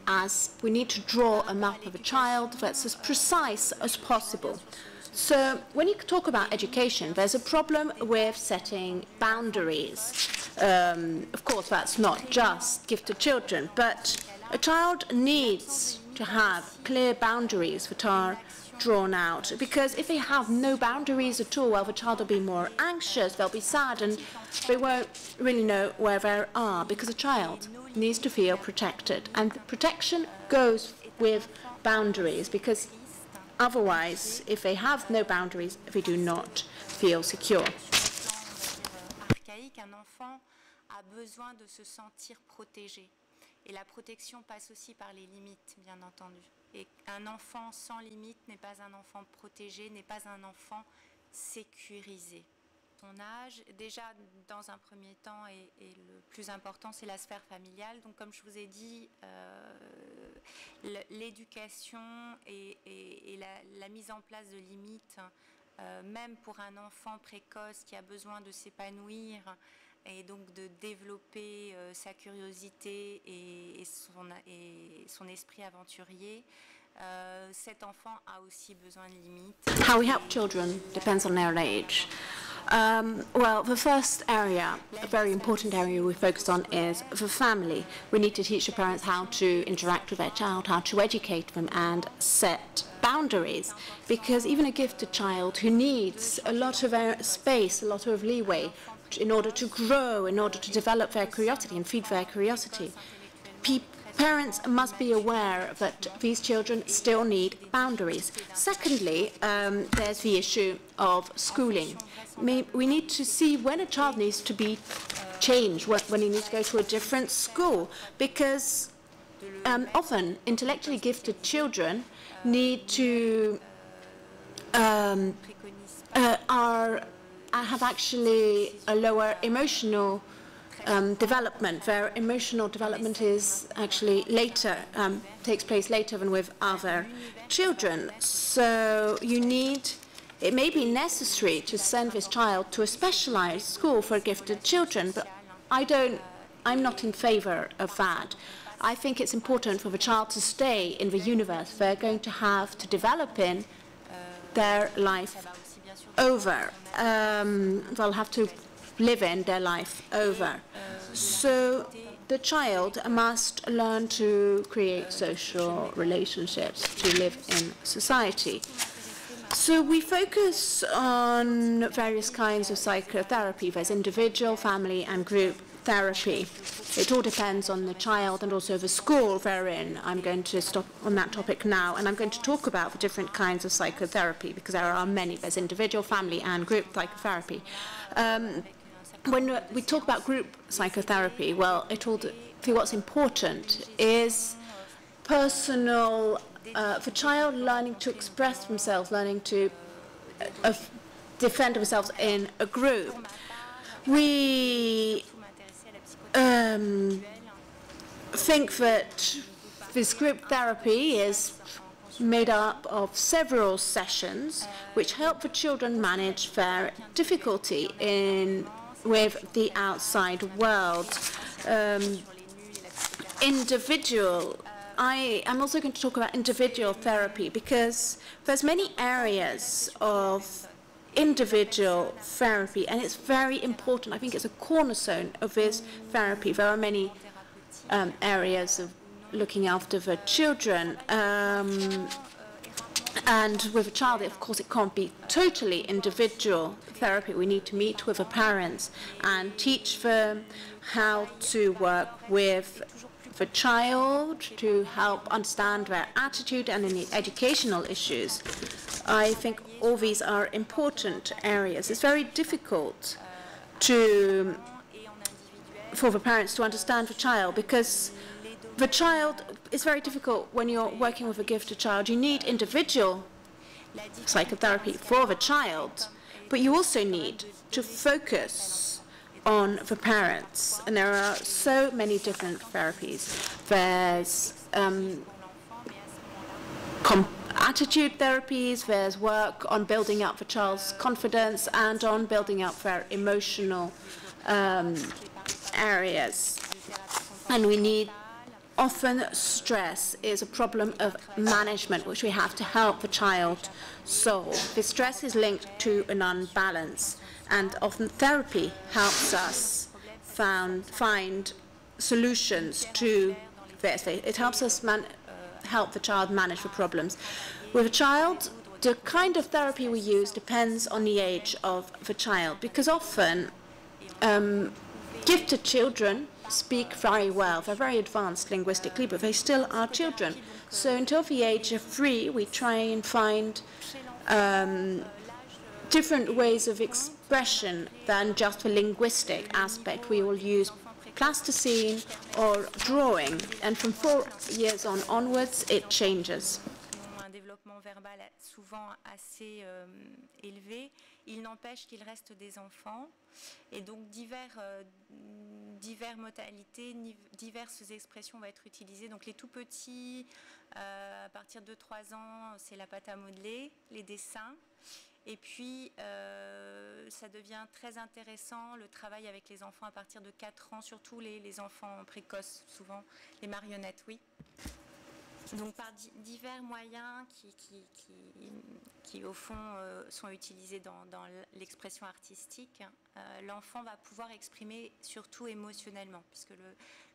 as we need to draw a map of a child that's as precise as possible. So when you talk about education, there's a problem with setting boundaries. Of course, that's not just gifted children, but a child needs to have clear boundaries that are drawn out, because if they have no boundaries at all, well, the child will be more anxious, they'll be sad, and they won't really know where they are, because a child needs to feel protected. And protection goes with boundaries, because otherwise, if they have no boundaries, they do not feel secure. Un enfant a besoin de se sentir protégé. Et la protection passe aussi par les limites, bien entendu. Et un enfant sans limite n'est pas un enfant protégé, n'est pas un enfant sécurisé. Son âge, déjà dans un premier temps, et le plus important, c'est la sphère familiale. Donc comme je vous ai dit, l'éducation et la mise en place de limites, même pour un enfant précoce qui a besoin de s'épanouir, et donc de développer sa curiosité et son esprit aventurier, cet enfant a aussi besoin de limites. How we help children depends on their age. Well, the first area, a very important area we focus on, is the family. We need to teach the parents how to interact with their child, how to educate them and set boundaries, because even a gifted child who needs a lot of space, a lot of leeway in order to grow, in order to develop their curiosity and feed their curiosity, parents must be aware that these children still need boundaries. Secondly, there's the issue of schooling. We need to see when a child needs to be changed, when he needs to go to a different school, because often intellectually gifted children need to have actually a lower emotional development. Their emotional development is actually later, takes place later than with other children. So it may be necessary to send this child to a specialized school for gifted children, but I'm not in favor of that. I think it's important for the child to stay in the universe they're going to have to develop in their life over. They'll have to live in their life over. So the child must learn to create social relationships, to live in society. So we focus on various kinds of psychotherapy. There's individual, family, and group therapy. It all depends on the child and also the school they're in. I'm going to stop on that topic now, and I'm going to talk about the different kinds of psychotherapy, because there are many. There's individual, family, and group psychotherapy. When we talk about group psychotherapy, well, what's important is personal, the child learning to express themselves, learning to defend themselves in a group. We think that this group therapy is made up of several sessions which help the children manage their difficulty with the outside world. I'm also going to talk about individual therapy, because there's many areas of individual therapy, and it's very important. I think it's a cornerstone of this therapy. There are many areas of looking after the children, and with a child, of course, it can't be totally individual therapy. We need to meet with the parents and teach them how to work with the child, to help understand their attitude and any educational issues. I think all these are important areas. It's very difficult for the parents to understand the child, because the child is very difficult when you're working with a gifted child. You need individual psychotherapy for the child, but you also need to focus on the parents. And there are so many different therapies. There's attitude therapies, there's work on building up the child's confidence and on building up their emotional areas. And we need often stress is a problem of management, which we have to help the child solve. The stress is linked to an unbalance, and often therapy helps us find solutions to this. It helps us help the child manage the problems. With a child, the kind of therapy we use depends on the age of the child, because often gifted children speak very well. They're very advanced linguistically, but they still are children. So until the age of 3, we try and find different ways of expression than just the linguistic aspect. We will use plasticine or drawing, and from 4 years onwards, it changes. Un développement verbal souvent assez élevé, il n'empêche qu'il reste des enfants, et donc diverses modalités, diverses expressions vont être utilisées. Donc les tout petits, à partir de 3 ans, c'est la pâte à modeler, les dessins. Et puis, ça devient très intéressant, le travail avec les enfants à partir de 4 ans, surtout les enfants précoces, souvent les marionnettes, oui. Donc, par divers moyens qui au fond, sont utilisés dans l'expression artistique, l'enfant va pouvoir exprimer surtout émotionnellement, puisque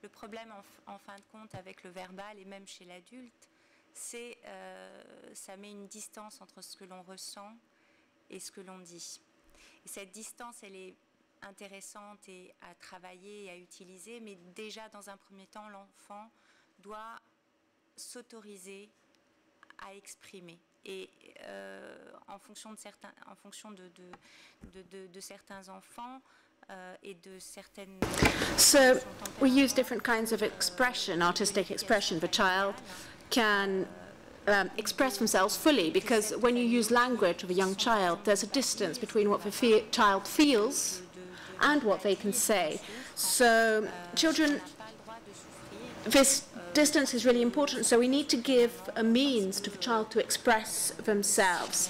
le problème, en fin de compte, avec le verbal, et même chez l'adulte, c'est ça met une distance entre ce que l'on ressent et ce que l'on dit. Et cette distance, elle est intéressante et à travailler et à utiliser, mais déjà, dans un premier temps, l'enfant doit s'autoriser à exprimer. Et en fonction de certains enfants et de certaines... So we use different kinds of expression, artistic expression. The child can express themselves fully, because when you use language of a young child, there's a distance between what the child feels and what they can say. So children, this distance is really important, so we need to give a means to the child to express themselves.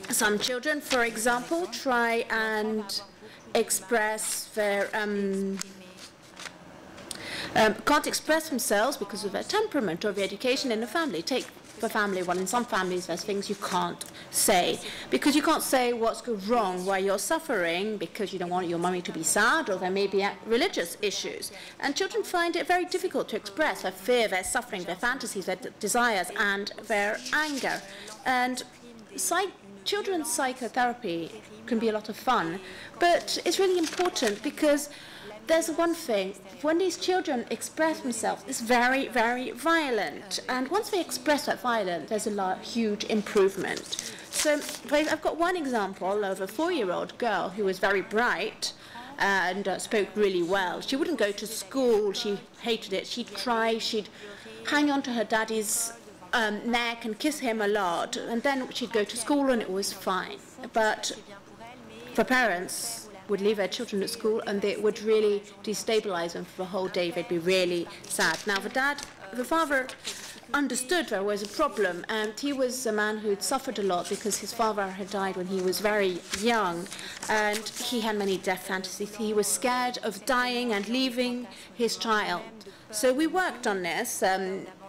Some children, for example, try and express their can't express themselves because of their temperament or the education in the family. Take the family one. In some families, there's things you can't say, because you can't say what's wrong, why you're suffering, because you don't want your mummy to be sad, or there may be religious issues. And children find it very difficult to express their fear, their suffering, their fantasies, their desires, and their anger. And children's psychotherapy can be a lot of fun, but it's really important, because there's one thing: when these children express themselves, it's very, very violent. And once they express that violence, there's a huge improvement. So I've got one example of a 4-year-old girl who was very bright and spoke really well. She wouldn't go to school. She hated it. She'd cry. She'd hang on to her daddy's neck and kiss him a lot. And then she'd go to school and it was fine. But for parents, would leave their children at school and they would really destabilize them for the whole day. They'd be really sad. Now, the father understood there was a problem, and he was a man who'd suffered a lot because his father had died when he was very young, and he had many death fantasies. He was scared of dying and leaving his child. So we worked on this.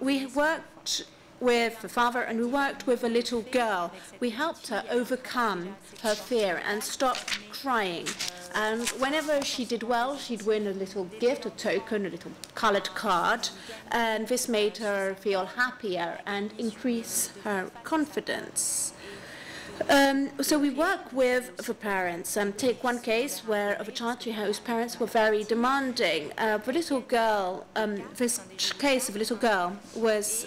We worked with the father, and we worked with a little girl. We helped her overcome her fear and stop crying. And whenever she did well, she'd win a little gift, a token, a little colored card, and this made her feel happier and increase her confidence. So we work with the parents. Take one case where of a child whose parents were very demanding. The little girl, this case of a little girl was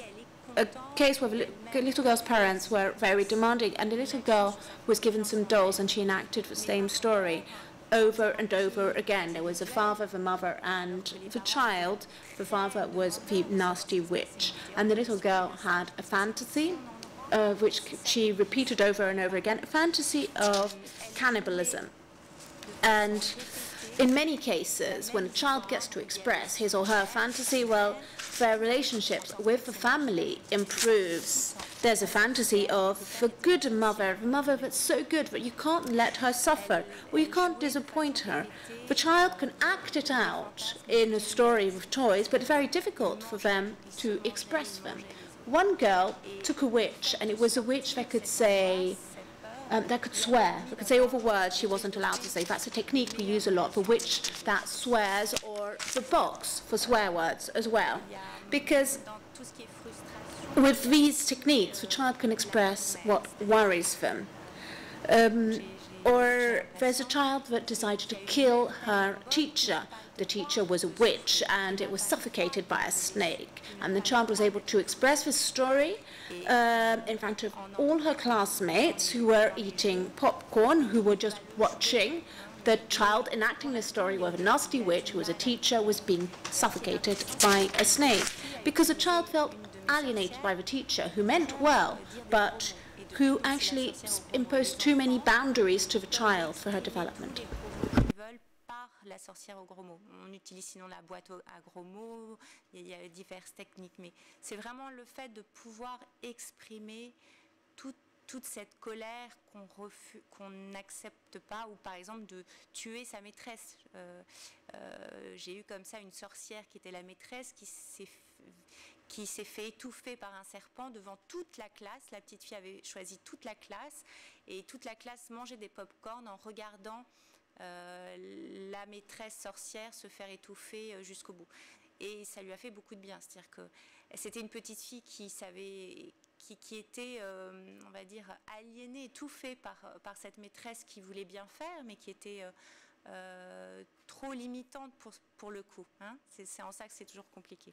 a case where the little girl's parents were very demanding, and the little girl was given some dolls and she enacted the same story over and over again. There was a father, the mother, and the child. The father was the nasty witch, and the little girl had a fantasy which she repeated over and over again, a fantasy of cannibalism. And in many cases, when a child gets to express his or her fantasy, well, their relationships with the family improves. There's a fantasy of a good mother, a mother that's so good that you can't let her suffer, or you can't disappoint her. The child can act it out in a story with toys, but it's very difficult for them to express them. One girl took a witch, and it was a witch that could say, that could swear, that could say all the words she wasn't allowed to say. That's a technique we use a lot, the witch that swears, or the box for swear words as well. Because with these techniques, the child can express what worries them. Or there's a child that decided to kill her teacher. The teacher was a witch and it was suffocated by a snake. And the child was able to express this story in front of all her classmates who were eating popcorn, who were just watching. The child enacting this story with a nasty witch who was a teacher was being suffocated by a snake. Because the child felt alienated by the teacher, who meant well, but who actually imposed too many boundaries to the child for her development. La sorcière aux gros mots. On utilise sinon la boîte à gros mots, il y a diverses techniques, mais c'est vraiment le fait de pouvoir exprimer toute cette colère qu'on n'accepte pas, ou par exemple de tuer sa maîtresse. J'ai eu comme ça une sorcière qui était la maîtresse qui s'est fait étouffer par un serpent devant toute la classe. La petite fille avait choisi toute la classe et toute la classe mangeait des pop-corn en regardant la maîtresse sorcière se faire étouffer jusqu'au bout. Et ça lui a fait beaucoup de bien. C'est-à-dire que c'était une petite fille qui était, on va dire, aliénée, étouffée par cette maîtresse qui voulait bien faire, mais qui était trop limitante pour le coup. Hein. C'est en ça que c'est toujours compliqué.